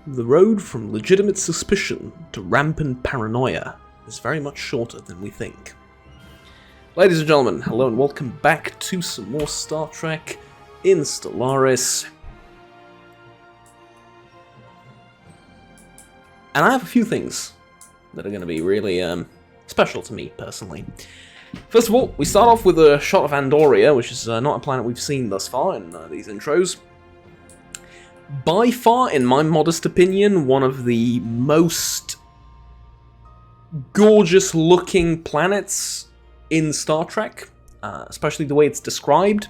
The road from legitimate suspicion to rampant paranoia is very much shorter than we think. Ladies and gentlemen, hello and welcome back to some more Star Trek in Stellaris. And I have a few things that are going to be really special to me, personally. First of all, we start off with a shot of Andoria, which is not a planet we've seen thus far in these intros. By far, in my modest opinion, one of the most gorgeous-looking planets in Star Trek, especially the way it's described.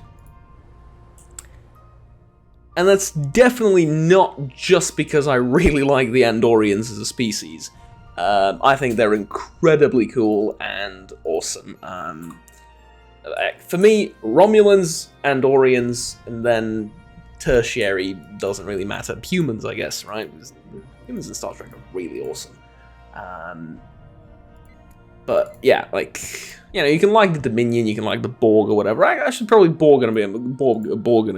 And that's definitely not just because I really like the Andorians as a species. I think they're incredibly cool and awesome. For me, Romulans, Andorians, and then tertiary doesn't really matter. Humans, I guess, right? Humans in Star Trek are really awesome. But yeah, like, you know, you can like the Dominion, you can like the Borg or whatever. I should probably Borg are probably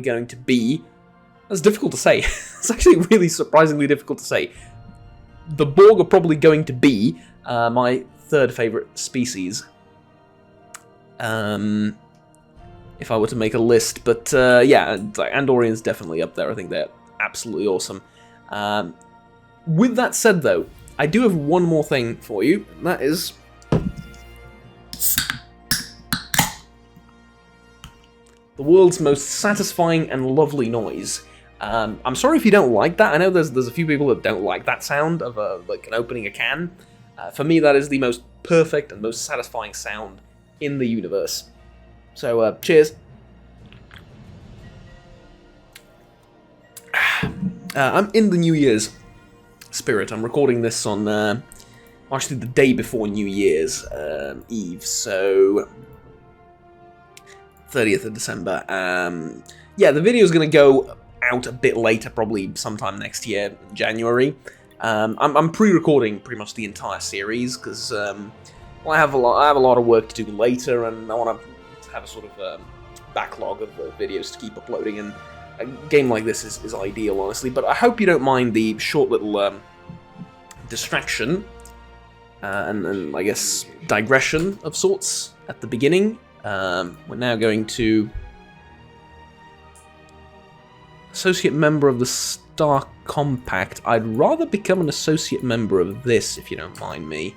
going to be. That's difficult to say. It's actually really surprisingly difficult to say. The Borg are probably going to be my third favorite species. If I were to make a list, but yeah, Andorian's definitely up there. I think they're absolutely awesome. With that said, though, I do have one more thing for you, and that is the world's most satisfying and lovely noise. I'm sorry if you don't like that. I know there's a few people that don't like that sound of like an opening a can. For me, that is the most perfect and most satisfying sound in the universe. So, cheers. I'm in the New Year's spirit. I'm recording this on, actually the day before New Year's Eve, so 30th of December. Yeah, the video's going to go out a bit later, probably sometime next year, January. I'm pre-recording pretty much the entire series, because well, I have a lot of work to do later, and I want to have a sort of backlog of videos to keep uploading, and a game like this is ideal, honestly. But I hope you don't mind the short little distraction and I guess digression of sorts at the beginning. We're now going to associate member of the Star Compact. I'd rather become an associate member of this, if you don't mind me,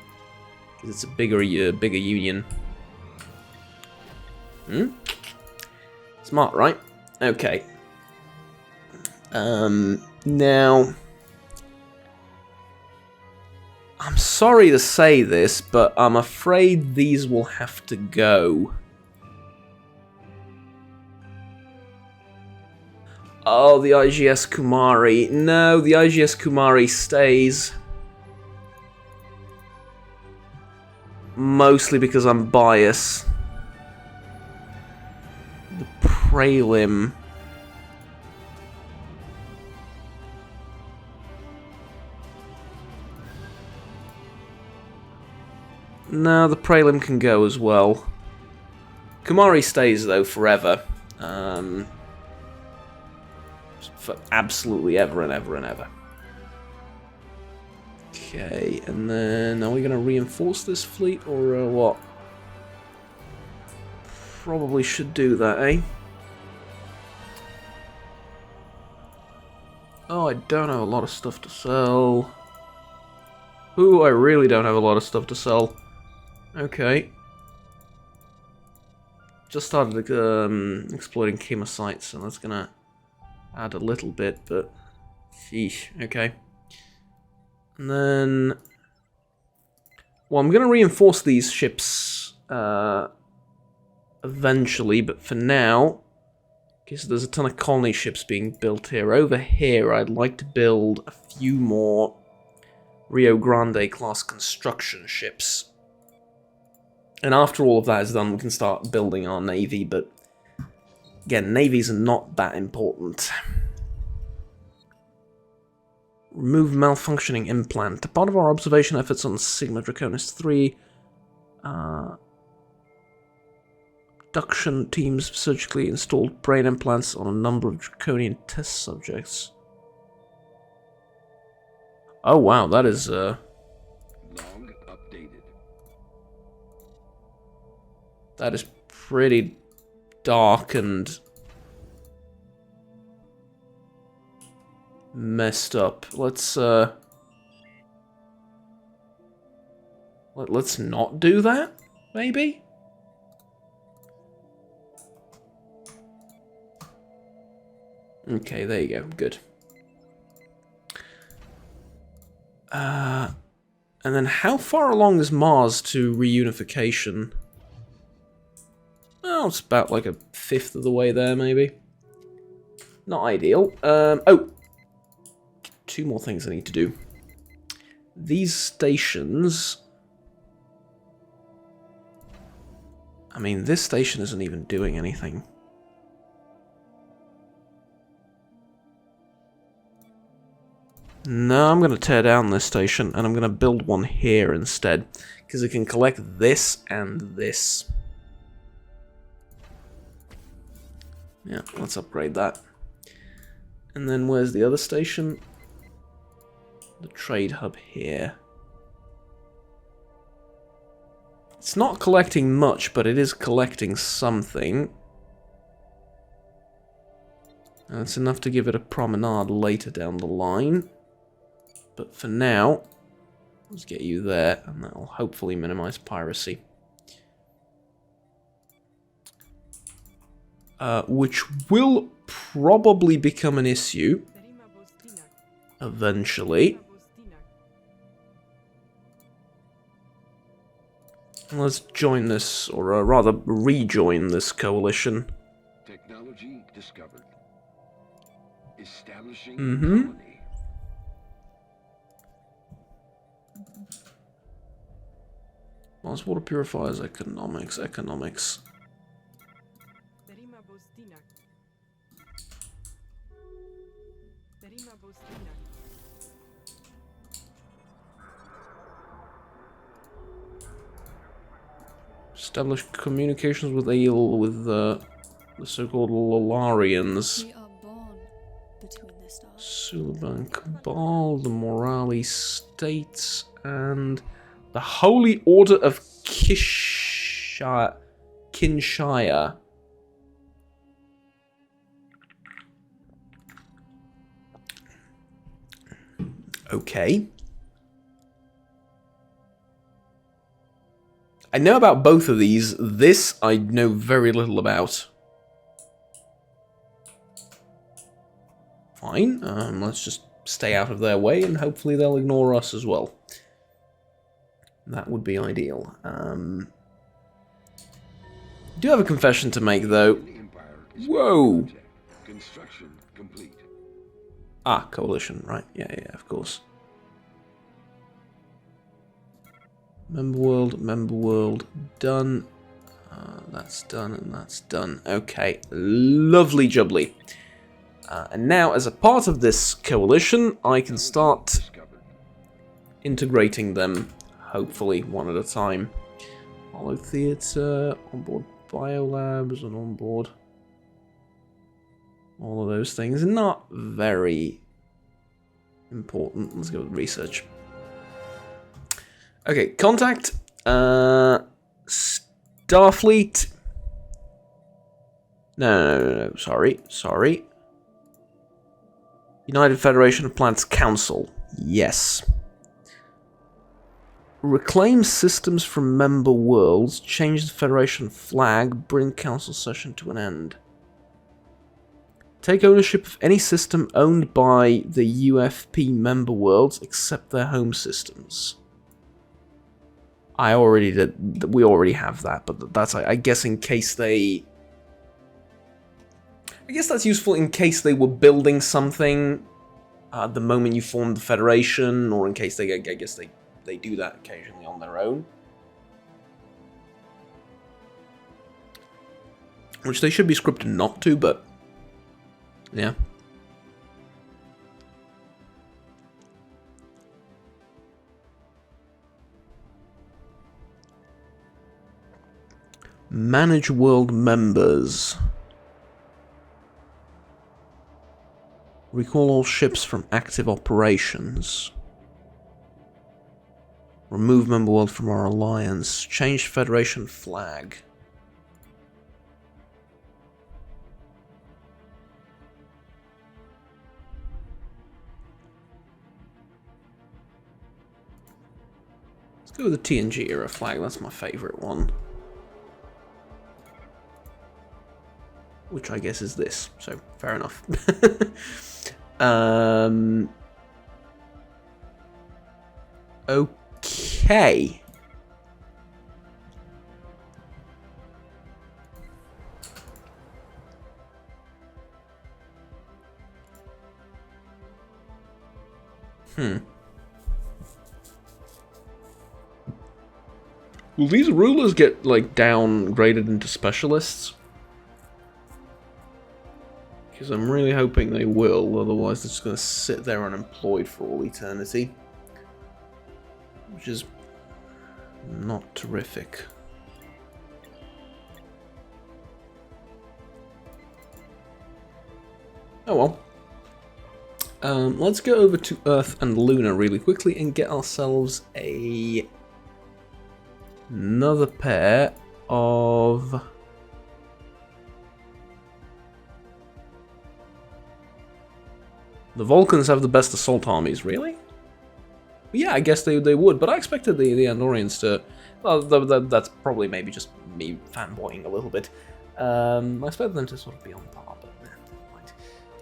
because it's a bigger union. Smart, right? Okay. Now, I'm sorry to say this, but I'm afraid these will have to go. Oh, the IGS Kumari. No, the IGS Kumari stays. Mostly because I'm biased. The Prelim. No, the Prelim can go as well. Kumari stays, though, forever. For absolutely ever and ever and ever. Okay, and then are we going to reinforce this fleet, or what? Probably should do that, eh? Oh, I don't have a lot of stuff to sell. Ooh, I really don't have a lot of stuff to sell. Okay. Just started exploiting chemocytes, so that's gonna add a little bit, but sheesh, okay. And then, well, I'm gonna reinforce these ships eventually, but for now, because there's a ton of colony ships being built here. Over here, I'd like to build a few more Rio Grande class construction ships. And after all of that is done, we can start building our navy, but again, navies are not that important. Remove malfunctioning implant. Part of our observation efforts on Sigma Draconis 3. Production teams surgically installed brain implants on a number of draconian test subjects. Oh wow, that is Log updated. That is pretty dark and messed up. Let's not do that, maybe? Okay, there you go. Good. And then how far along is Mars to reunification? Oh, it's about like a fifth of the way there, maybe. Not ideal. Oh! 2 more things I need to do. These stations... I mean, this station isn't even doing anything. No, I'm going to tear down this station, and I'm going to build one here instead, because it can collect this and this. Yeah, let's upgrade that. And then where's the other station? The trade hub here. It's not collecting much, but it is collecting something. And it's enough to give it a promenade later down the line. But for now, let's get you there, and that will hopefully minimize piracy. Which will probably become an issue eventually. Let's join this, or rather rejoin this coalition. Technology discovered. Establishing Mm-hmm. colony. Mars water purifiers, economics. Establish communications with the so-called Lalarians. We are born between the stars. Sulaban Cabal, the Morali States, and the Holy Order of Kinshire. Okay. I know about both of these. This I know very little about. Fine. Let's just stay out of their way, and hopefully they'll ignore us as well. That would be ideal. Do have a confession to make, though. Whoa! Construction complete. Ah, coalition, right. Yeah, of course. Member world, done. That's done, and that's done. Okay, lovely jubbly. And now, as a part of this coalition, I can start integrating them, hopefully, one at a time. Hollow Theatre, onboard biolabs, and onboard all of those things. Not very important. Let's go with research. Okay, contact. Starfleet. No, sorry. United Federation of Planets Council. Yes. Reclaim systems from member worlds. Change the Federation flag. Bring council session to an end. Take ownership of any system owned by the UFP member worlds except their home systems. I already did. We already have that, but that's, I guess, in case they... I guess that's useful in case they were building something at the moment you formed the Federation, or in case they, I guess they do that occasionally on their own. Which they should be scripted not to, but... yeah. Manage world members. Recall all ships from active operations. Remove member world from our alliance. Change Federation flag. Let's go with the TNG era flag. That's my favorite one. Which I guess is this. So, fair enough. Okay. Will these rulers get, like, downgraded into specialists? Because I'm really hoping they will, otherwise they're just going to sit there unemployed for all eternity. Which is not terrific. Oh well. Let's go over to Earth and Luna really quickly and get ourselves another pair of... The Vulcans have the best assault armies, really? Yeah, I guess they would, but I expected the Andorians to... Well, that's probably maybe just me fanboying a little bit. I expected them to sort of be on par, but never mind.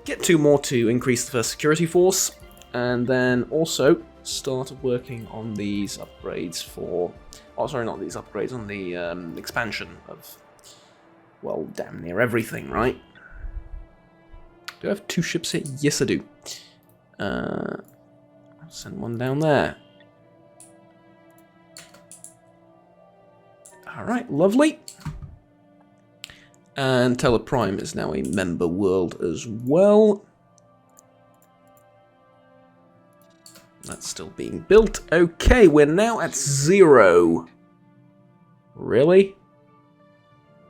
Get 2 more to increase the first security force, and then also start working on these upgrades for... Oh, sorry, not these upgrades, on the expansion of... Well, damn near everything, right? Do I have 2 ships here? Yes, I do. I'll send one down there. Alright, lovely. And Tela Prime is now a member world as well. That's still being built. Okay, we're now at 0. Really?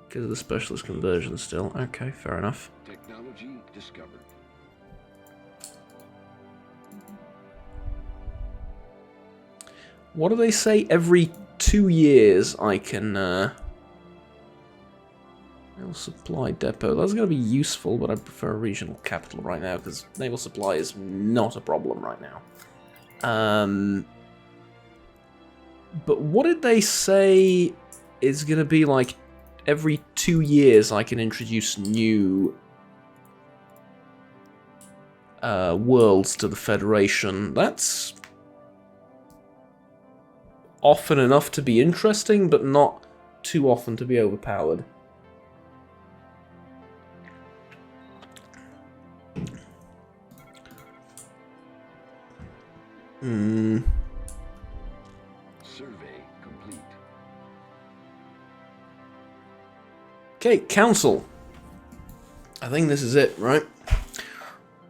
Because of the specialist conversion still. Okay, fair enough. Technology discovered. What do they say? Every 2 years I can... Naval Supply Depot. That's going to be useful, but I prefer a regional capital right now, because naval supply is not a problem right now. But what did they say is going to be like every 2 years I can introduce new worlds to the Federation? That's often enough to be interesting, but not too often to be overpowered. Survey complete. Okay, Council. I think this is it, right?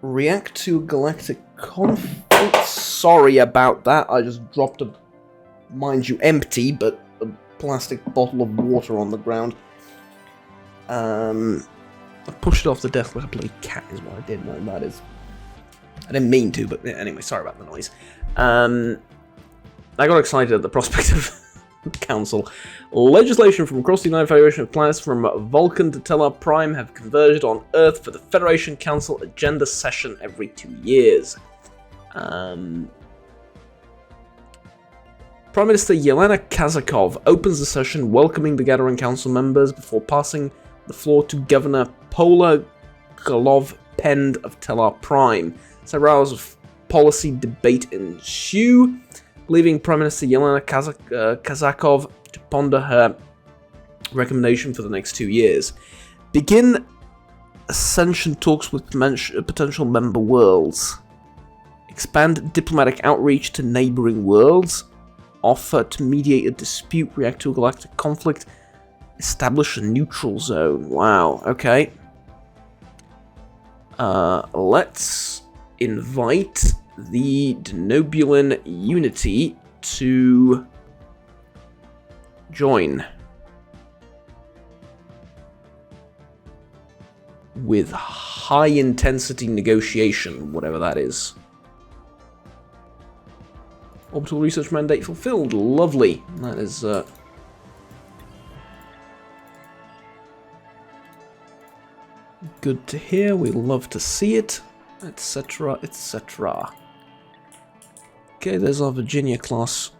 React to galactic conflict. Sorry about that. I just dropped a, mind you, empty, but a plastic bottle of water on the ground. I pushed it off the desk like a bloody cat is what I did. No, that is... I didn't mean to, but anyway, sorry about the noise. I got excited at the prospect of Council. Legislation from across the United Federation of Planets from Vulcan to Tela Prime have converged on Earth for the Federation Council agenda session every 2 years. Prime Minister Yelena Kazakov opens the session welcoming the gathering council members before passing the floor to Governor Pola Golov-Pend of Tela Prime. Several hours of policy debate ensue, leaving Prime Minister Yelena Kazakov to ponder her recommendation for the next 2 years. Begin ascension talks with potential member worlds. Expand diplomatic outreach to neighboring worlds. Offer to mediate a dispute, react to a galactic conflict. Establish a neutral zone. Wow, okay. Let's invite the Denobulan Unity to join. with high-intensity negotiation, whatever that is. Orbital research mandate fulfilled. Lovely. That is... good to hear. We love to see it. Etc, etc. Okay, there's our Virginia class.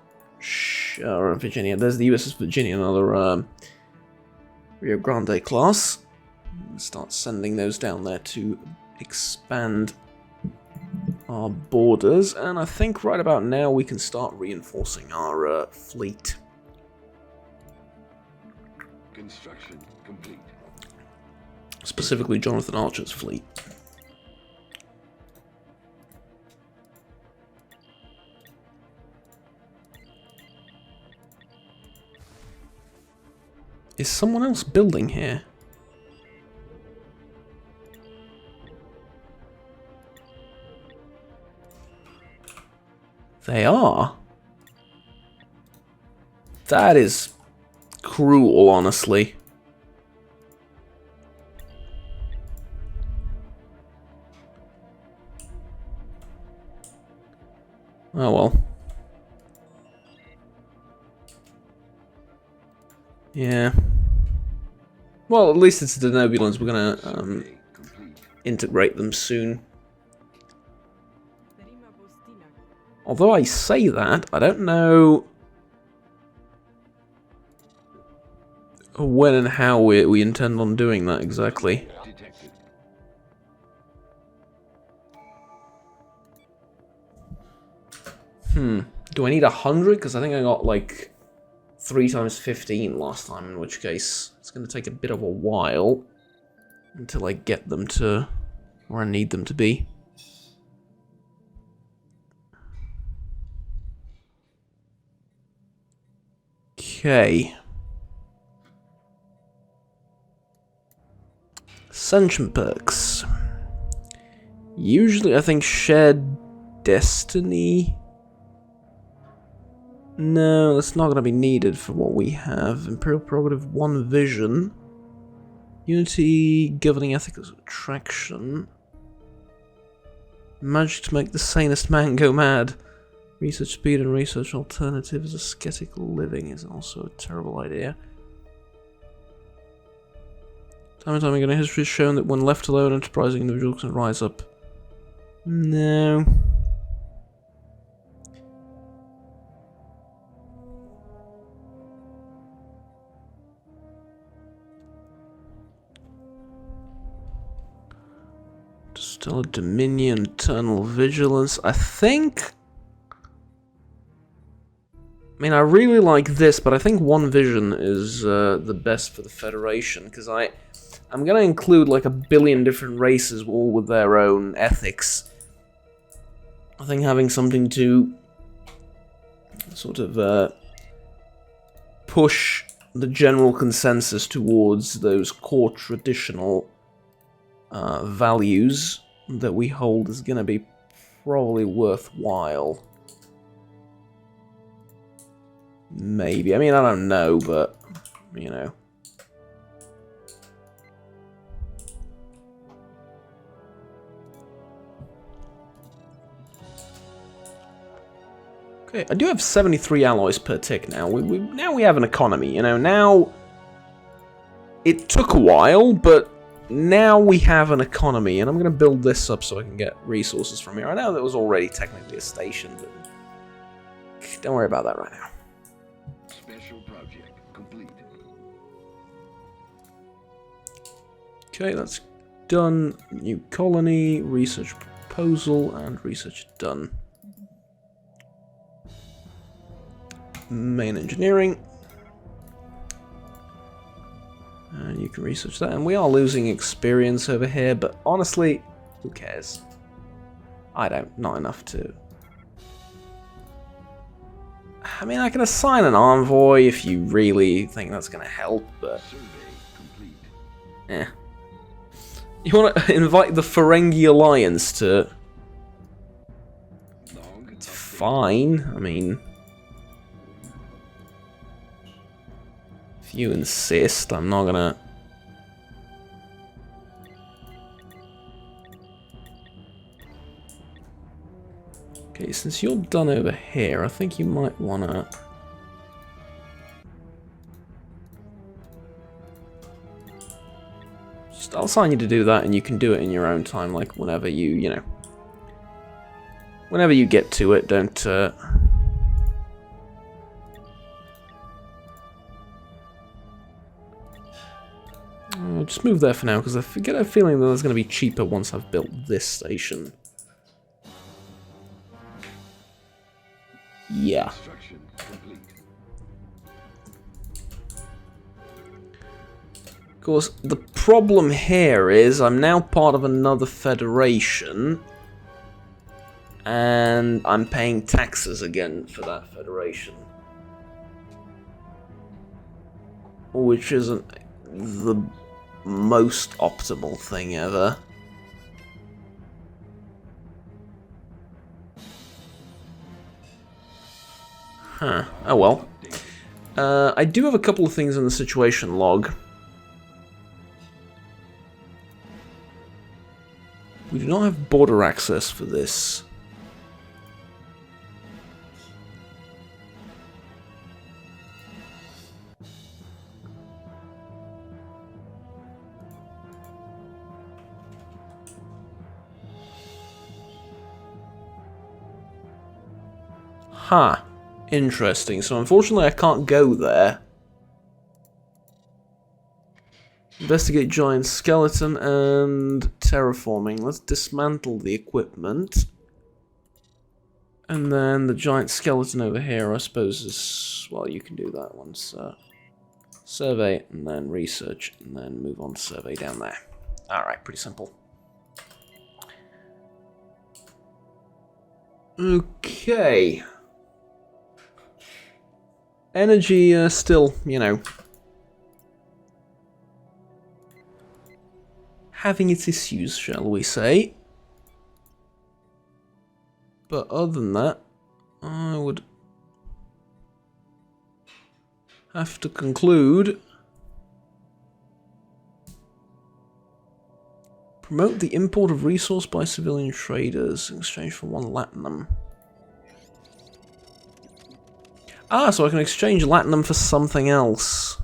Virginia. There's the USS Virginia, another Rio Grande class. Start sending those down there to expand our borders, and I think right about now we can start reinforcing our fleet. Construction complete. Specifically Jonathan Archer's fleet. Is someone else building here? They are. That is cruel, honestly. Oh well. Yeah. Well, at least it's the Nebulans. We're gonna integrate them soon. Although I say that, I don't know when and how we intend on doing that exactly. Do I need 100? Because I think I got like 3 times 15 last time, in which case it's going to take a bit of a while until I get them to where I need them to be. Okay. Ascension perks. Usually I think shared destiny. No, that's not going to be needed for what we have. Imperial Prerogative 1 Vision. Unity, Governing Ethics, Attraction. Magic to make the sanest man go mad. Research speed and research alternatives. Ascetical living is also a terrible idea. Time and time again, history has shown that when left alone, enterprising individuals can rise up. No. Still a Dominion, Eternal Vigilance. I think... I mean, I really like this, but I think One Vision is the best for the Federation, because I'm going to include like 1 billion different races, all with their own ethics. I think having something to sort of push the general consensus towards those core traditional values that we hold is going to be probably worthwhile. Maybe. I mean, I don't know, but, you know. Okay, I do have 73 alloys per tick now. Now we have an economy, you know. Now, it took a while, but now we have an economy, and I'm going to build this up so I can get resources from here. I know that was already technically a station, but don't worry about that right now. Special project complete. Okay, that's done. New colony, research proposal, and research done. Main engineering. And you can research that. And we are losing experience over here, but honestly, who cares? I don't. Not enough to... I mean, I can assign an envoy if you really think that's going to help, but... Survey complete. Eh. You want to invite the Ferengi Alliance to... Log Fine. I mean... If you insist, I'm not gonna... Okay, since you're done over here, I think you might wanna... I'll assign you to do that, and you can do it in your own time, like whenever you know... Whenever you get to it, don't... just move there for now, because I get a feeling that it's going to be cheaper once I've built this station. Yeah. Construction complete. Of course, the problem here is I'm now part of another federation, and I'm paying taxes again for that federation, which isn't the most optimal thing ever. Huh. Oh well. I do have a couple of things in the situation log. We do not have border access for this. Huh. Interesting. So unfortunately I can't go there. Investigate giant skeleton and terraforming. Let's dismantle the equipment. And then the giant skeleton over here, I suppose, is... Well, you can do that once. Survey, and then research, and then move on to survey down there. Alright, pretty simple. Okay. Energy, still, you know... having its issues, shall we say. But other than that, I would have to conclude. Promote the import of resource by civilian traders in exchange for 1 latinum. Ah, so I can exchange latinum for something else.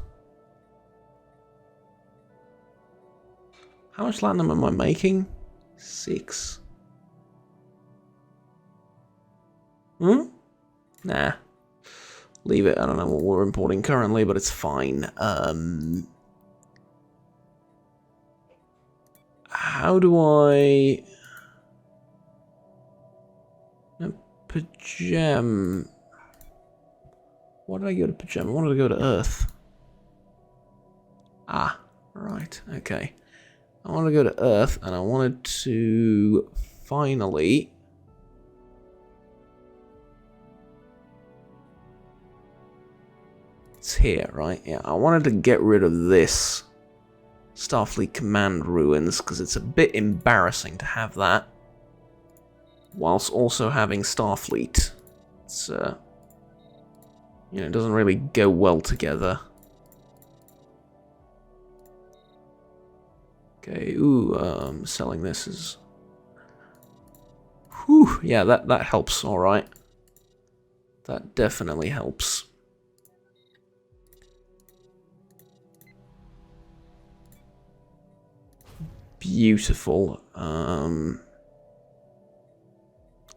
How much latinum am I making? 6. Nah. Leave it. I don't know what we're importing currently, but it's fine. How do I... Pajam... Why did I go to Pajam? I wanted to go to Earth. Ah, right, okay. I want to go to Earth, and I wanted to finally... It's here, right? Yeah, I wanted to get rid of this Starfleet Command Ruins, because it's a bit embarrassing to have that, whilst also having Starfleet. It's, you know, it doesn't really go well together. Okay, ooh, selling this is... Whew, yeah, that helps, alright. That definitely helps. Beautiful. It'll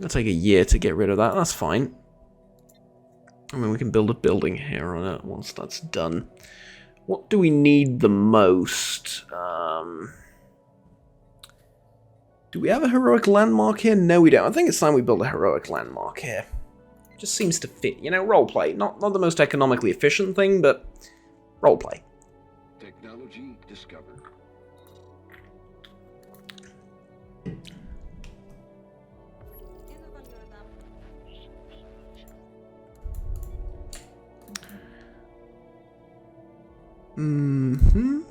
take a year to get rid of that, that's fine. I mean, we can build a building here on it once that's done. What do we need the most? Do we have a heroic landmark here? No, we don't. I think it's time we build a heroic landmark here. Just seems to fit, you know, roleplay. Not the most economically efficient thing, but roleplay. Technology discovered. Mm-hmm.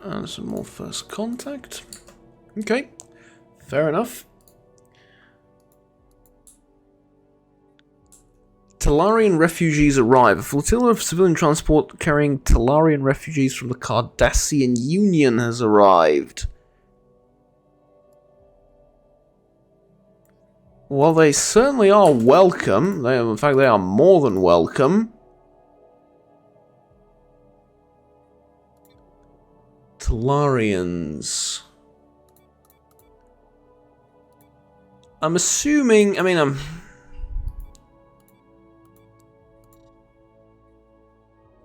And some more first contact. Okay, fair enough. Tellarian refugees arrive. A flotilla of civilian transport carrying Tellarian refugees from the Cardassian Union has arrived. Well, they certainly are welcome. In fact, they are more than welcome. Tellarians. I'm assuming... I mean,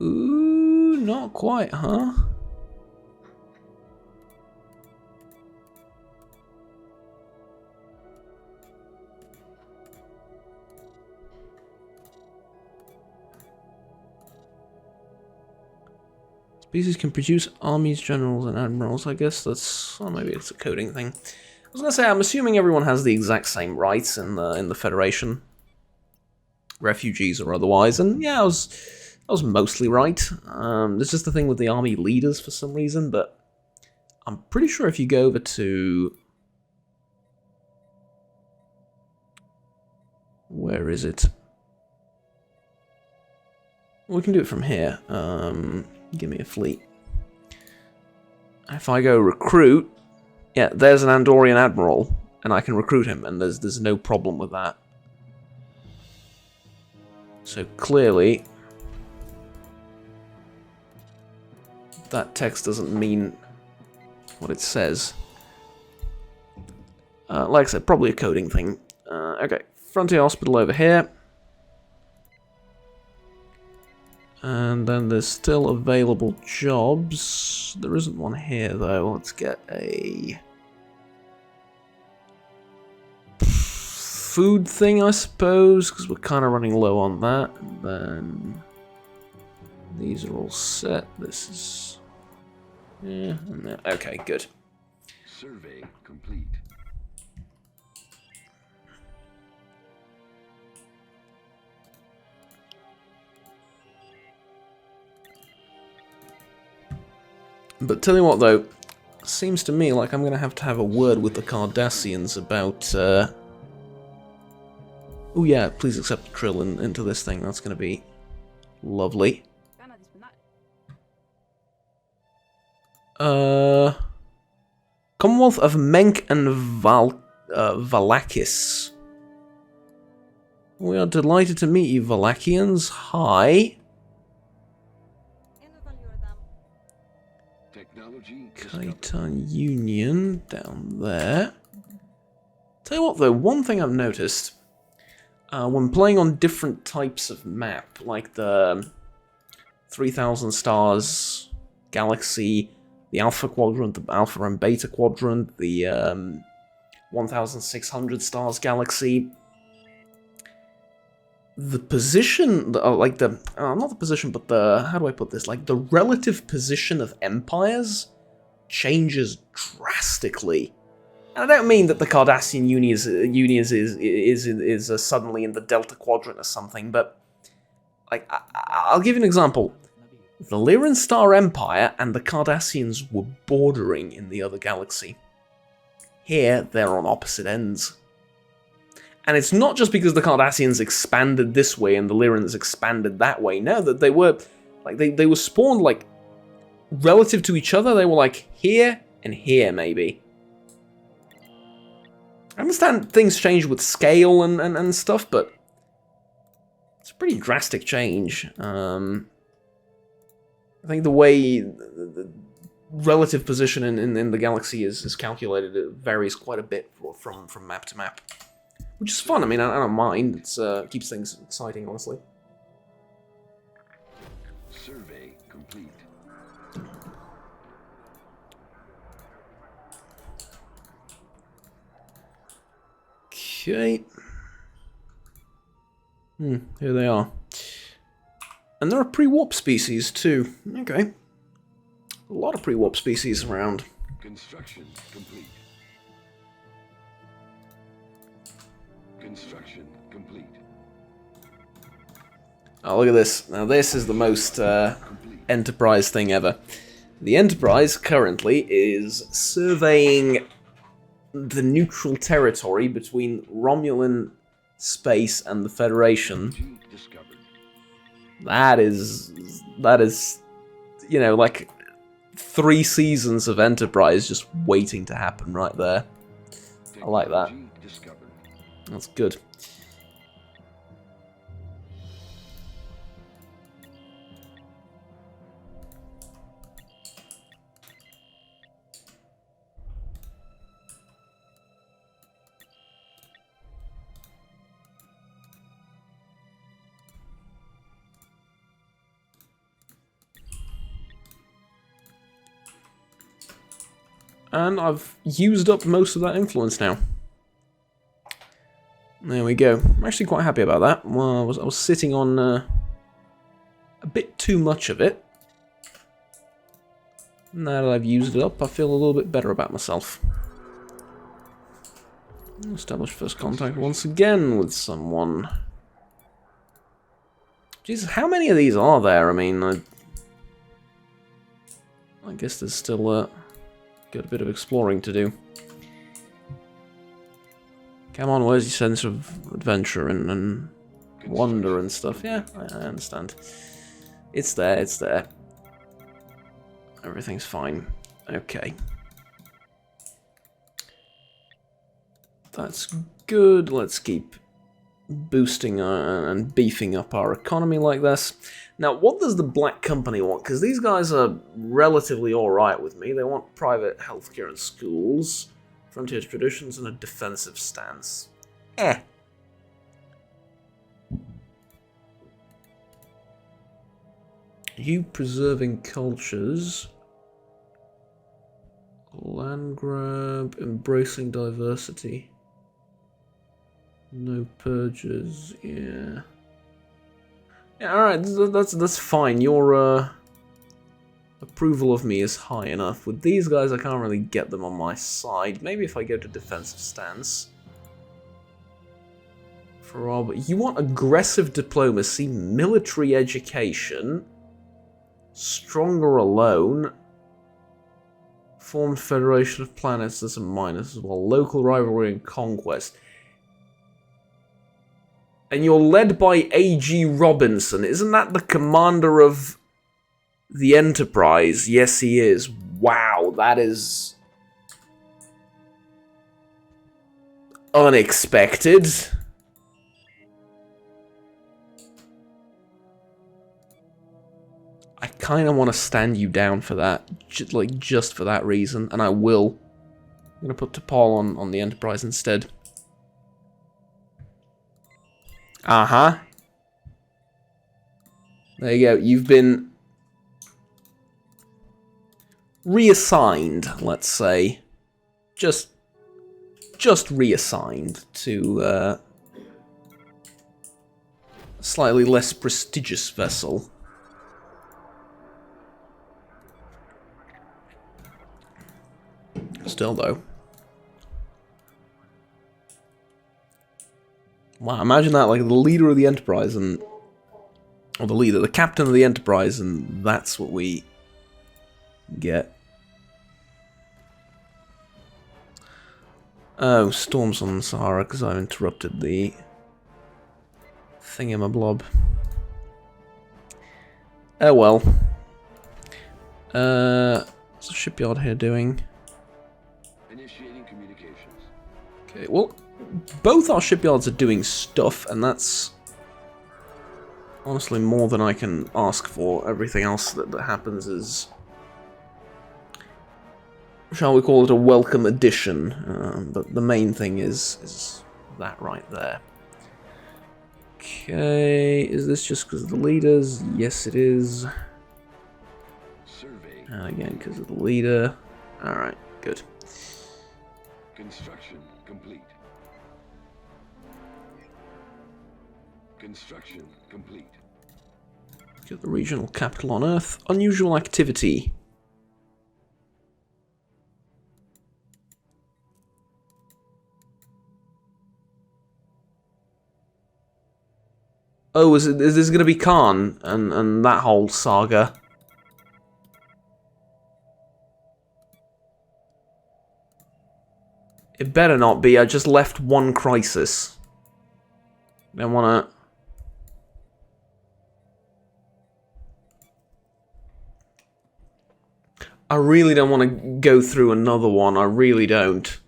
Ooh, not quite, huh? Species can produce armies, generals, and admirals. I guess that's... Oh, maybe it's a coding thing. I was gonna say, I'm assuming everyone has the exact same rights in the Federation. Refugees or otherwise, and yeah, I was mostly right. There's just the thing with the army leaders for some reason, but I'm pretty sure if you go over to... Where is it? We can do it from here. Give me a fleet. If I go recruit, yeah, there's an Andorian admiral, and I can recruit him, and there's no problem with that. So clearly, that text doesn't mean what it says. Like I said, probably a coding thing. Okay, Frontier Hospital over here. And then there's still available jobs. There isn't one here, though. Let's get a... food thing, I suppose, because we're kind of running low on that. And then... these are all set. This is... yeah, and then... okay, good. Survey complete. But tell you what, though, seems to me like I'm going to have a word with the Cardassians about... oh yeah, please accept the trill into this thing. That's going to be lovely. Commonwealth of Menk and Valakis. We are delighted to meet you, Valakians. Hi. Khitan Union down there. Tell you what, though, one thing I've noticed when playing on different types of map, like the 3000 stars galaxy, the Alpha Quadrant, the Alpha and Beta Quadrant, the 1600 stars galaxy, the position, like the, not the position, but the, how do I put this, like the relative position of empires changes drastically. And I don't mean that the Cardassian Union is suddenly in the Delta Quadrant or something, but like I'll give you an example. The Lyran Star Empire and the Cardassians were bordering in the other galaxy. Here, they're on opposite ends. And it's not just because the Cardassians expanded this way and the Lyrans expanded that way. No, that they were like they were spawned like relative to each other. They were like here and here, maybe. I understand things change with scale and stuff, but it's a pretty drastic change. I think the way the relative position in the galaxy is calculated, it varies quite a bit from map to map. Which is fun, I mean, I don't mind. It keeps things exciting, honestly. Survey complete. Okay. Here they are. And there are pre-warp species, too. Okay. A lot of pre-warp species around. Construction complete. Construction complete. Oh, look at this. Now, this is the most Enterprise thing ever. The Enterprise currently is surveying the neutral territory between Romulan space and the Federation. That is, you know, like 3 seasons of Enterprise just waiting to happen right there. I like that. That's good. And I've used up most of that influence now. There we go. I'm actually quite happy about that. Well, I was sitting on a bit too much of it. Now that I've used it up, I feel a little bit better about myself. Establish first contact once again with someone. Jesus, how many of these are there? I mean, I guess there's still got a bit of exploring to do. Come on, where's your sense of adventure and wonder and stuff? Yeah, I understand. It's there, it's there. Everything's fine. Okay. That's good. Let's keep boosting and beefing up our economy like this. Now, what does the Black Company want? Because these guys are relatively alright with me. They want private healthcare and schools, frontier traditions, and a defensive stance. You preserving cultures. Land grab, embracing diversity. No purges, yeah. Yeah, alright, that's fine. Your approval of me is high enough. With these guys, I can't really get them on my side. Maybe if I go to defensive stance. For all, but you want aggressive diplomacy, military education, stronger alone, formed federation of planets, there's a minus as well, local rivalry and conquest. And you're led by A.G. Robinson. Isn't that the commander of the Enterprise? Yes, he is. Wow, that is unexpected. I kind of want to stand you down for that, just for that reason, and I will. I'm going to put T'Pol on the Enterprise instead. Uh-huh. There you go. You've been reassigned, let's say. Just reassigned to a slightly less prestigious vessel. Still, though. Wow, imagine that, like, the leader of the Enterprise and... Or the captain of the Enterprise, and that's what we get. Oh, storms on Sahara, because I've interrupted the thingamablob. Oh well. What's the shipyard here doing? Initiating communications. Okay, well, both our shipyards are doing stuff, and that's honestly more than I can ask for. Everything else that happens is, shall we call it, a welcome addition, but the main thing is that right there. Okay, is this just because of the leaders? Yes, it is. Survey. And again, because of the leader. Alright, good. Construction complete. Construction complete. Get the regional capital on Earth. Unusual activity. Oh, is this going to be Khan and that whole saga? It better not be. I just left one crisis. Don't want to... I really don't want to go through another one. I really don't.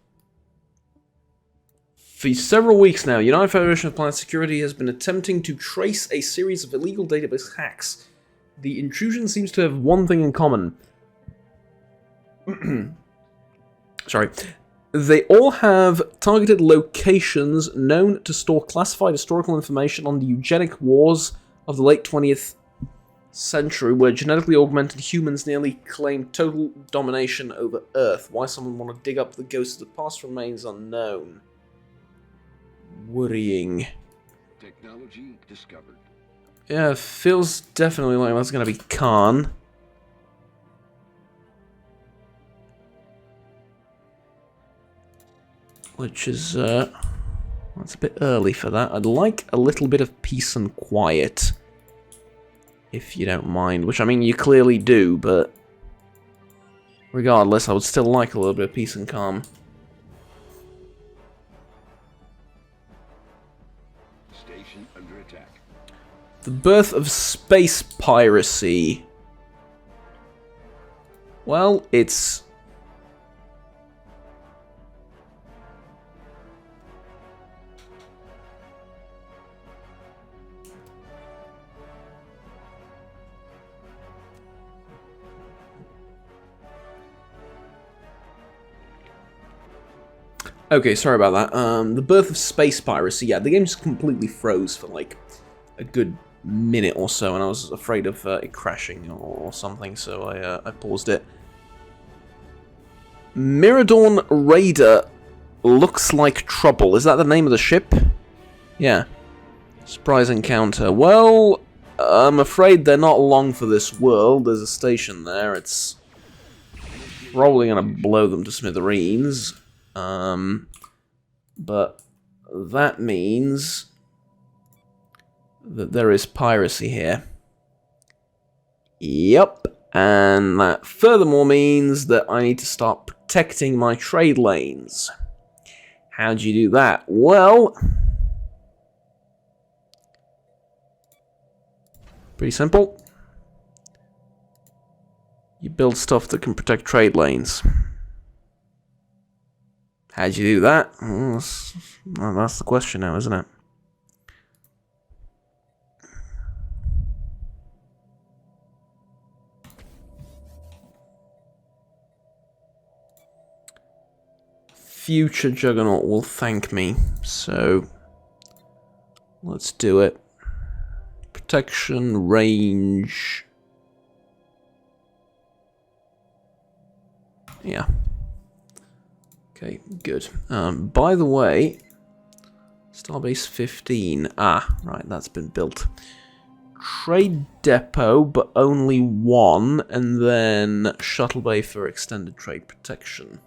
For several weeks now, United Federation of Planet Security has been attempting to trace a series of illegal database hacks. The intrusion seems to have one thing in common. Sorry. They all have targeted locations known to store classified historical information on the eugenic wars of the late 20th century, where genetically augmented humans nearly claimed total domination over Earth. Why someone want to dig up the ghosts of the past remains unknown. Worrying. Technology discovered. Yeah, it feels definitely like that's going to be Khan. Which is, that's a bit early for that. I'd like a little bit of peace and quiet. If you don't mind. Which, I mean, you clearly do, but... regardless, I would still like a little bit of peace and calm. Station under attack. The birth of space piracy. Well, it's... okay, sorry about that. The birth of space piracy. Yeah, the game just completely froze for like a good minute or so, and I was afraid of it crashing or something, so I paused it. Miradorn Raider looks like trouble. Is that the name of the ship? Yeah. Surprise encounter. Well, I'm afraid they're not long for this world. There's a station there. It's probably gonna blow them to smithereens. But that means that there is piracy here. Yep, and that furthermore means that I need to start protecting my trade lanes. How do you do that? Well, pretty simple. You build stuff that can protect trade lanes. How'd you do that? Well, that's the question now, isn't it? Future Juggernaut will thank me, so let's do it. Protection, range. Yeah. Okay, good. By the way, Starbase 15. Ah, right, that's been built. Trade depot, but only one, and then shuttle bay for extended trade protection.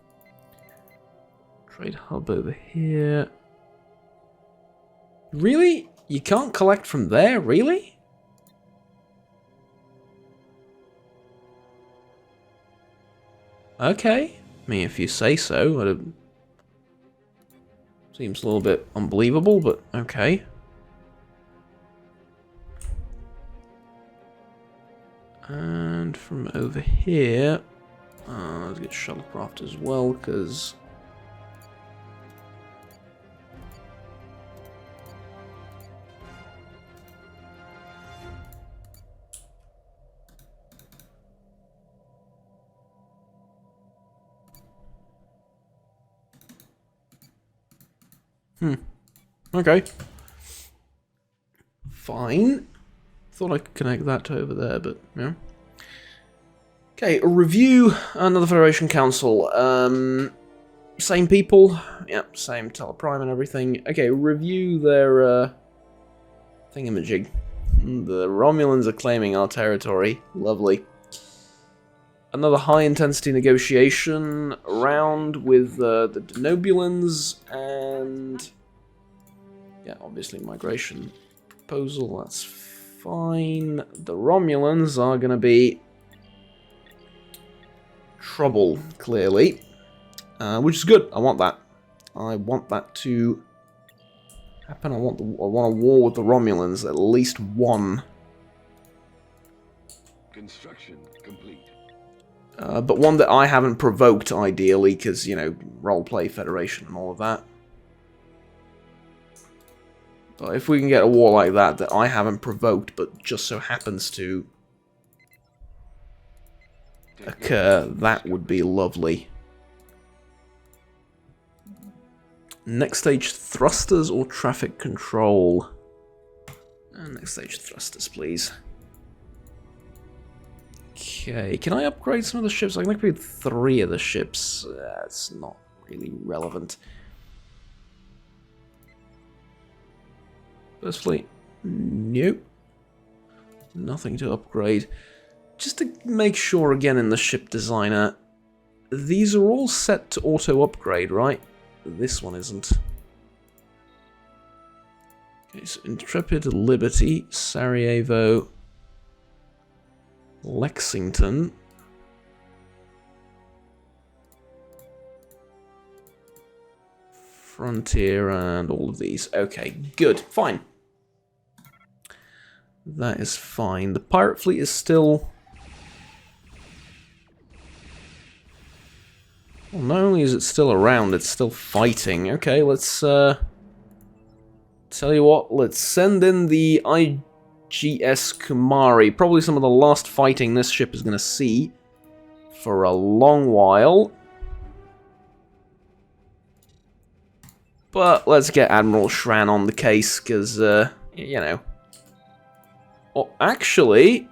Trade hub over here. Really? You can't collect from there? Really? Okay. I mean, if you say so. Seems a little bit unbelievable, but okay. And from over here, let's get shuttlecraft as well, because okay. Fine. Thought I could connect that to over there, but yeah. Okay, review another Federation Council. Same people. Yep, same teleprime and everything. Okay, review their thingamajig. The Romulans are claiming our territory. Lovely. Another high-intensity negotiation round with the Denobulans and... yeah, obviously migration proposal, that's fine. The Romulans are going to be trouble, clearly. Which is good. I want that. I want that to happen. I want a war with the Romulans, at least one. Construction complete. But one that I haven't provoked, ideally, because, you know, roleplay, Federation, and all of that. But if we can get a war like that that I haven't provoked, but just so happens to occur, that would be lovely. Next stage, thrusters or traffic control? Next stage, thrusters, please. Okay, can I upgrade some of the ships? I can upgrade 3 of the ships. That's not really relevant. First fleet, nope. Nothing to upgrade. Just to make sure again in the ship designer, these are all set to auto upgrade, right? This one isn't. Okay, so Intrepid, Liberty, Sarajevo, Lexington. Frontier and all of these. Okay, good, fine. That is fine. The pirate fleet is still... Well, not only is it still around, it's still fighting. Okay, let's, tell you what, let's send in the IGS Kumari. Probably some of the last fighting this ship is going to see for a long while. But let's get Admiral Shran on the case, because, you know. Well, actually,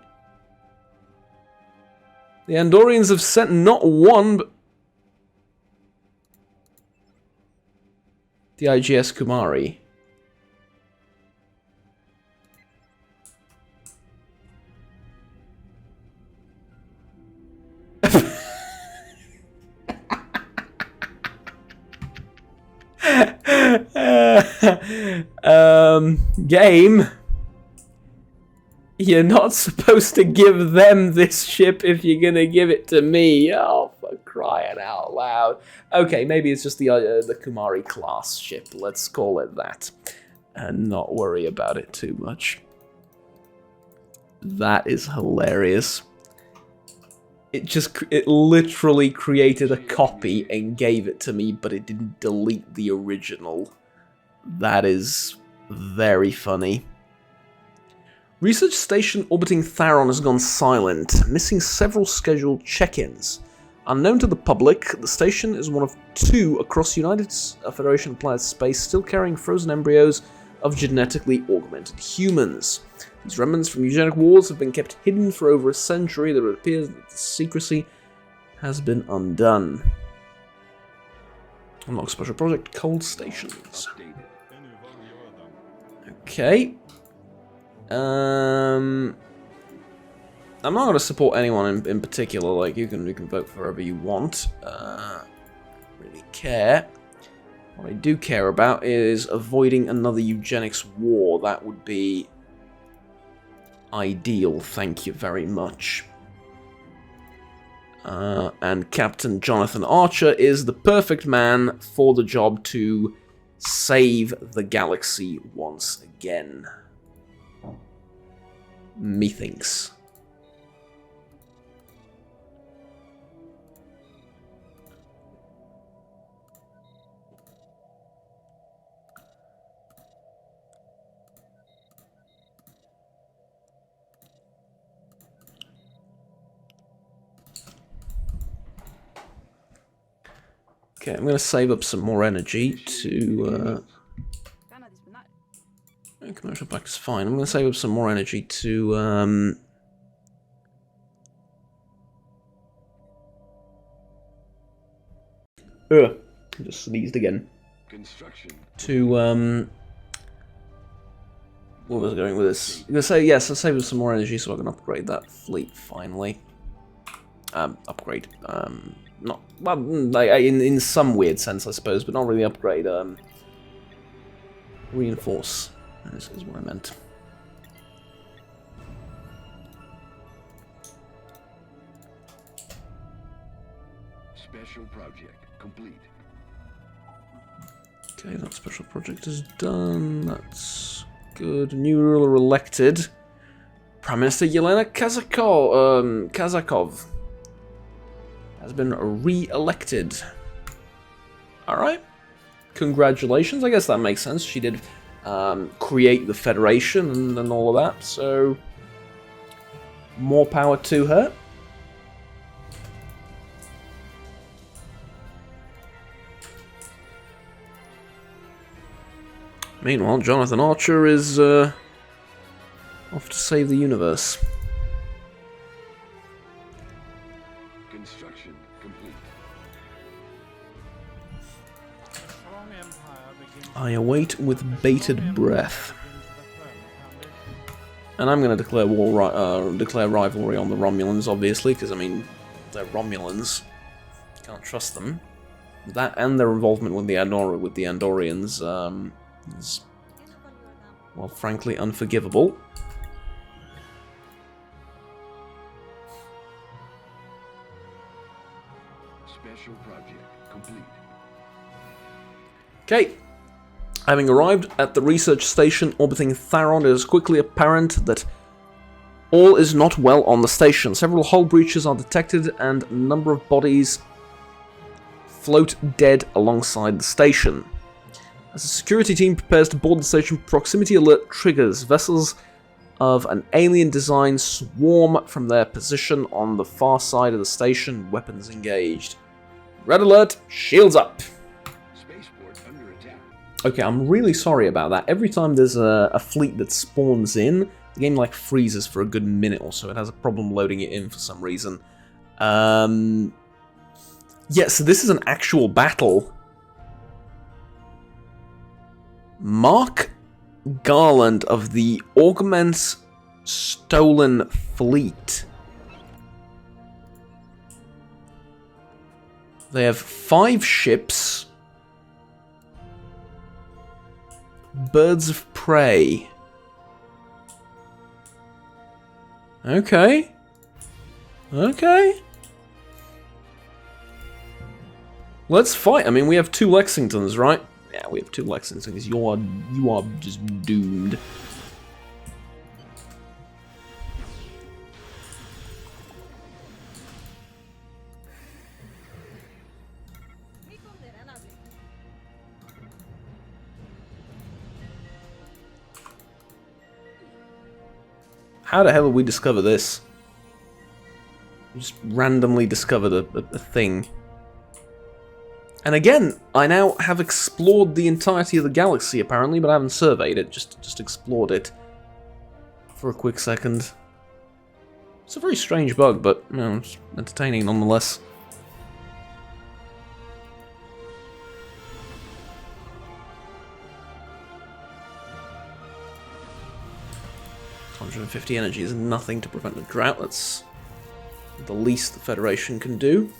the Andorians have sent not one, but the IGS Kumari. Game. You're not supposed to give them this ship if you're gonna give it to me. Oh, for crying out loud. Okay, maybe it's just the Kumari class ship. Let's call it that. And not worry about it too much. That is hilarious. It literally created a copy and gave it to me, but it didn't delete the original. That is very funny. Research station orbiting Tharon has gone silent, missing several scheduled check-ins. Unknown to the public, the station is one of 2 across United Federation planet space still carrying frozen embryos of genetically augmented humans. These remnants from eugenic wars have been kept hidden for over a century, though it appears that the secrecy has been undone. Unlock special project, cold stations. Okay. I'm not going to support anyone in particular. Like, you can vote for whoever you want. Really care. What I do care about is avoiding another eugenics war. That would be ideal. Thank you very much. And Captain Jonathan Archer is the perfect man for the job to save the galaxy once again. Methinks. Okay, I'm going to save up some more energy to... commercial pack is fine. I'm going to save up some more energy to... I just sneezed again. To, what was I going with this? I'm going to say, yes, I'll save up some more energy so I can upgrade that fleet, finally. Upgrade. Not, well, in some weird sense, I suppose, but not really upgrade. Reinforce. This is what I meant. Special project complete. Okay, that special project is done. That's good. New ruler elected. Prime Minister Yelena Kazakov has been re-elected. Alright. Congratulations. I guess that makes sense. She did create the Federation and all of that. So, more power to her. Meanwhile, Jonathan Archer is off to save the universe. Construction complete. I await with bated breath. And I'm going to declare declare rivalry on the Romulans, obviously, because I mean, they're Romulans. Can't trust them. That and their involvement with the Andorians is, well, frankly, unforgivable. Special project complete. Okay. Having arrived at the research station orbiting Tharon, it is quickly apparent that all is not well on the station. Several hull breaches are detected and a number of bodies float dead alongside the station. As the security team prepares to board the station, proximity alert triggers. Vessels of an alien design swarm from their position on the far side of the station, weapons engaged. Red alert, shields up. Spaceport under attack. Okay, I'm really sorry about that. Every time there's a fleet that spawns in, the game like freezes for a good minute or so. It has a problem loading it in for some reason. Yeah, so this is an actual battle. Mark Garland of the Augments Stolen Fleet. They have 5 ships. Birds of prey. Okay. Okay. Let's fight. I mean, we have 2 Lexingtons, right? Yeah, we have 2 Lexingtons. You are just doomed. How the hell did we discover this? We just randomly discovered a thing. And again, I now have explored the entirety of the galaxy, apparently, but I haven't surveyed it, just explored it for a quick second. It's a very strange bug, but, you know, it's entertaining nonetheless. $150 energy is nothing to prevent the drought. That's the least the Federation can do.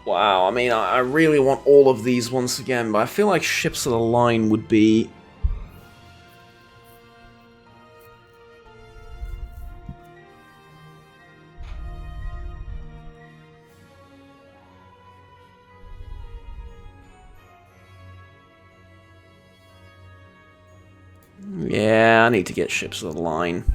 Wow, I mean, I really want all of these once again, but I feel like Ships of the Line would be... Yeah, I need to get Ships of the Line.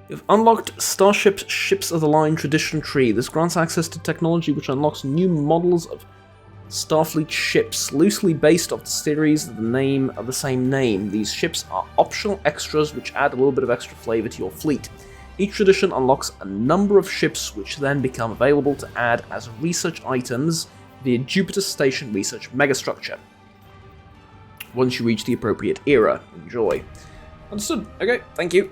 You've unlocked Starship's Ships of the Line Tradition Tree. This grants access to technology which unlocks new models of Starfleet ships, loosely based off the series of the same name. These ships are optional extras which add a little bit of extra flavor to your fleet. Each tradition unlocks a number of ships which then become available to add as research items via Jupiter Station Research Megastructure. Once you reach the appropriate era. Enjoy. Understood. Okay, thank you.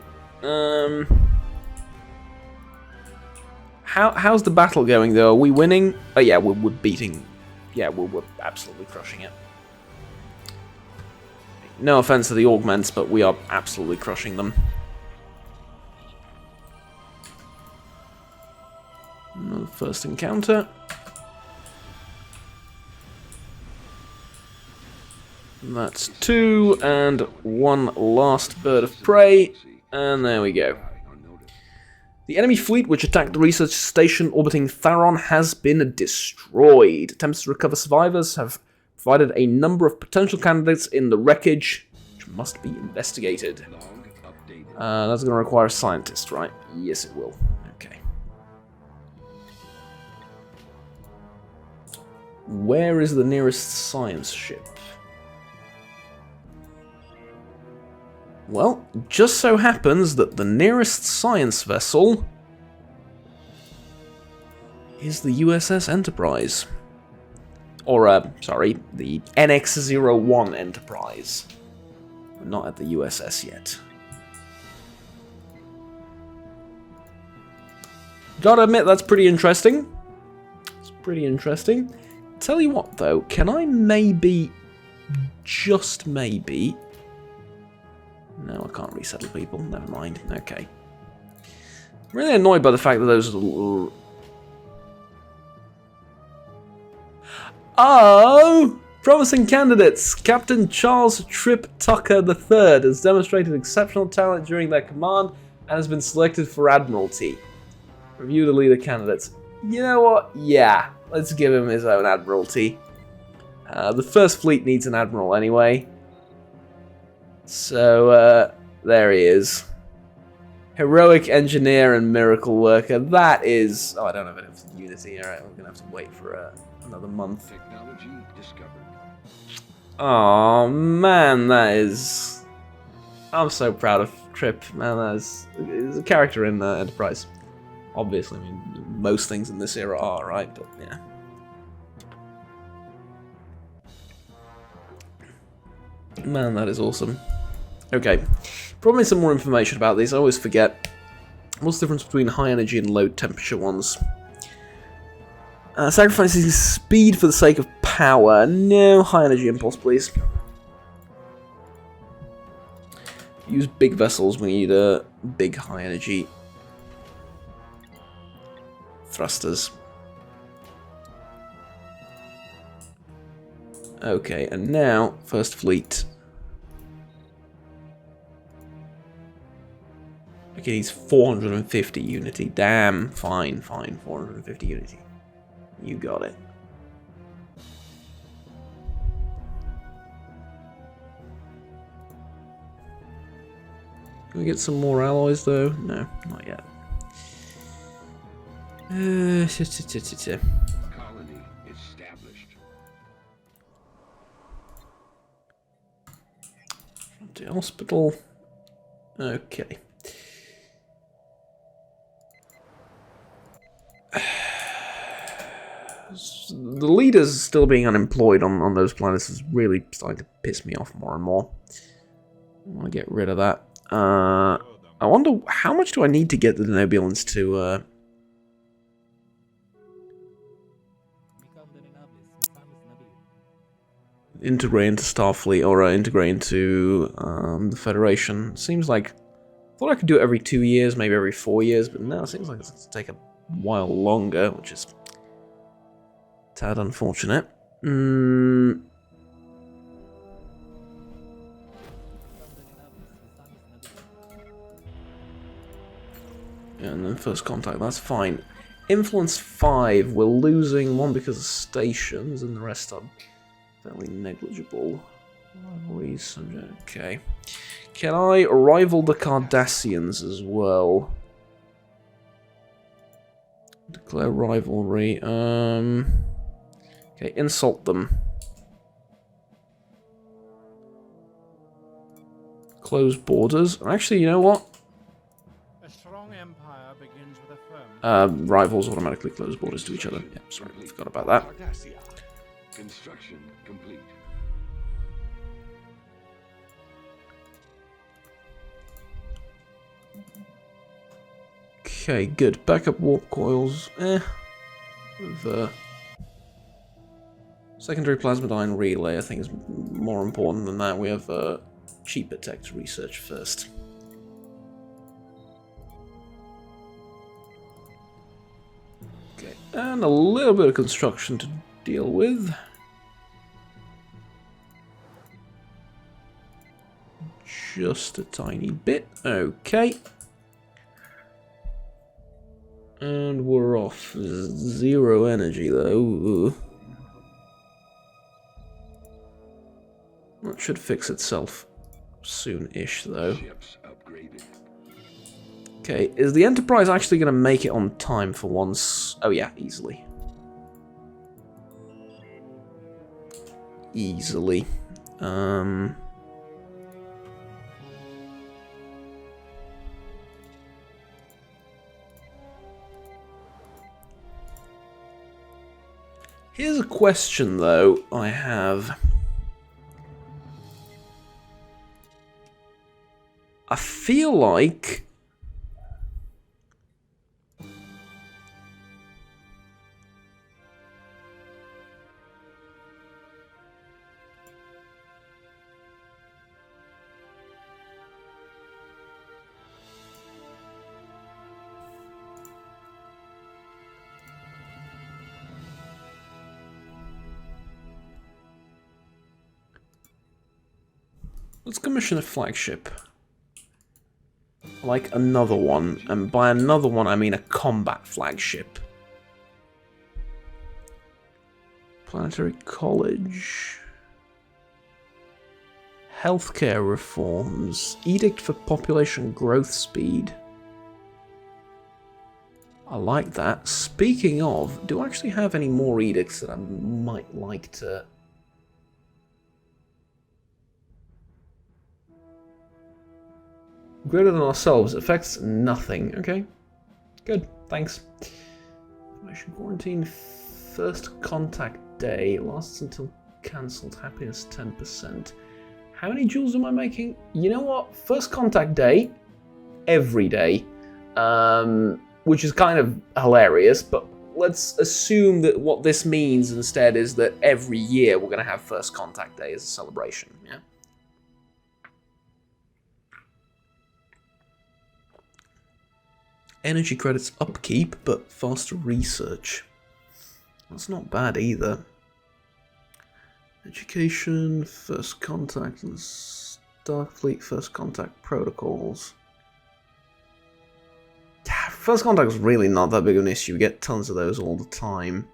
How's the battle going, though? Are we winning? Oh, yeah, we're beating... Yeah, we're absolutely crushing it. No offense to the augments, but we are absolutely crushing them. Another first encounter. That's 2, and 1 last bird of prey, and there we go. The enemy fleet which attacked the research station orbiting Tharon has been destroyed. Attempts to recover survivors have provided a number of potential candidates in the wreckage, which must be investigated. Log That's going to require a scientist, right? Yes, it will. Okay. Where is the nearest science ship? Well, just so happens that the nearest science vessel is the USS Enterprise. Or, sorry, the NX-01 Enterprise. We're not at the USS yet. Gotta admit, that's pretty interesting. It's pretty interesting. Tell you what, though, can I maybe, just maybe... No, I can't resettle people. Never mind. Okay. I'm really annoyed by the fact that those... Oh! Promising candidates! Captain Charles Tripp Tucker III has demonstrated exceptional talent during their command and has been selected for Admiralty. Review the leader candidates. You know what? Yeah. Let's give him his own Admiralty. The First Fleet needs an Admiral anyway. So, there he is. Heroic Engineer and Miracle Worker. That is... Oh, I don't have it for Unity. Alright, we're going to have to wait for another month. Technology discovered. Oh, man, that is... I'm so proud of Tripp. Man, that is... He's a character in Enterprise. Obviously, I mean, most things in this era are, right? But, yeah. Man, that is awesome. Okay. Probably some more information about these. I always forget. What's the difference between high energy and low temperature ones? Sacrificing speed for the sake of power. No, high energy impulse, please. Use big vessels. We need big high energy thrusters. Okay, and now, First Fleet. Okay, he's 450 Unity. Damn, fine, 450 Unity. You got it. Can we get some more alloys, though? No, not yet. Colony established. The hospital. Okay. The leaders still being unemployed on those planets is really starting to piss me off more and more. I want to get rid of that. I wonder, how much do I need to get the Denobulans to... integrate into Starfleet, or integrate into the Federation? Seems like... I thought I could do it every 2 years, maybe every 4 years, but now it seems like it's going to take a while longer, which is... tad unfortunate. And then first contact, that's fine. Influence 5, we're losing one because of stations, and the rest are fairly negligible. Rivalries, okay. Can I rival the Cardassians as well? Declare rivalry. Okay, insult them. Close borders. Actually, you know what? A strong empire begins with a firm. Rivals automatically close borders to each other. Yeah, sorry, forgot about that. Construction complete. Okay, good. Backup warp coils. With, secondary plasmid ion relay, I think, is more important than that. We have cheaper tech to research first. Okay, and a little bit of construction to deal with. Just a tiny bit. Okay. And we're off. 0 energy, though. Ooh. That should fix itself soon-ish, though. Ships upgraded. Okay, is the Enterprise actually going to make it on time for once? Oh yeah, easily. Easily. Here's a question, though, I have. I feel like... Let's commission a flagship. Like another one, and by another one I mean a combat flagship. Planetary College. Healthcare reforms. Edict for population growth speed. I like that. Speaking of, do I actually have any more edicts that I might like to... Greater than ourselves. Affects nothing. Okay. Good. Thanks. Information quarantine. First contact day. Lasts until cancelled. Happiness 10%. How many joules am I making? You know what? First contact day. Every day. Which is kind of hilarious, but let's assume that what this means instead is that every year we're going to have first contact day as a celebration. Yeah. Energy credits upkeep, but faster research. That's not bad either. Education, first contact, and Starfleet first contact protocols. First contact is really not that big of an issue. We get tons of those all the time.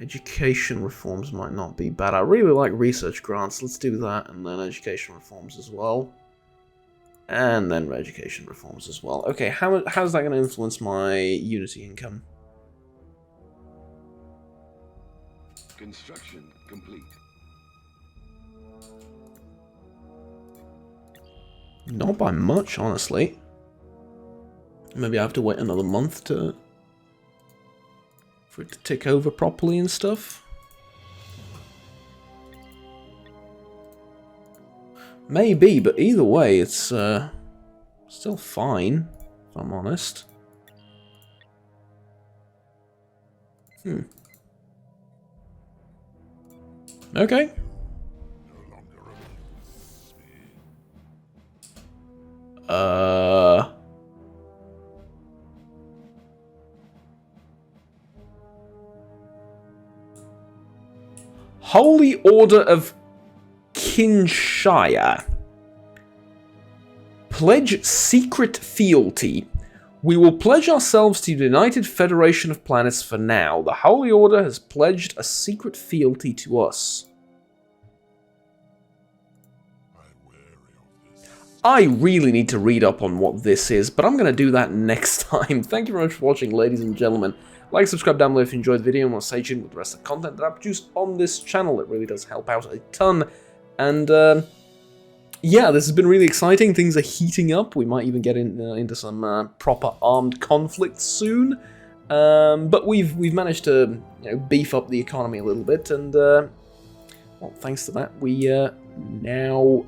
Education reforms might not be bad. I really like research grants. Let's do that, and then education reforms as well. And then education reforms as well. Okay, how's that going to influence my Unity income? Construction complete. Not by much, honestly. Maybe I have to wait another month for it to tick over properly and stuff. Maybe, but either way, it's still fine, if I'm honest. Okay. Holy Order of Kinshaya. Pledge secret fealty. We will pledge ourselves to the United Federation of Planets for now. The Holy Order has pledged a secret fealty to us. I really need to read up on what this is, but I'm going to do that next time. Thank you very much for watching, ladies and gentlemen. Like, subscribe down below if you enjoyed the video, and want to stay tuned with the rest of the content that I produce on this channel. It really does help out a ton. And, yeah, this has been really exciting. Things are heating up. We might even get into some proper armed conflict soon. But we've managed to, you know, beef up the economy a little bit, and well, thanks to that, we now.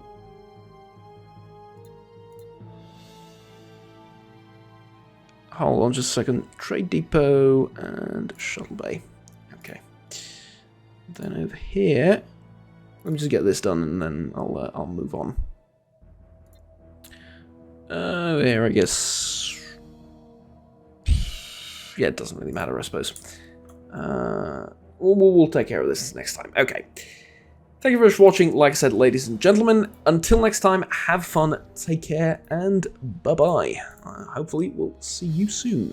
Hold on just a second. Trade depot and shuttle bay. Okay. Then over here, let me just get this done, and then I'll move on. Here, I guess. Yeah, it doesn't really matter, I suppose. We'll take care of this next time. Okay. Thank you very much for watching. Like I said, ladies and gentlemen, until next time, have fun, take care, and bye-bye. Hopefully, we'll see you soon.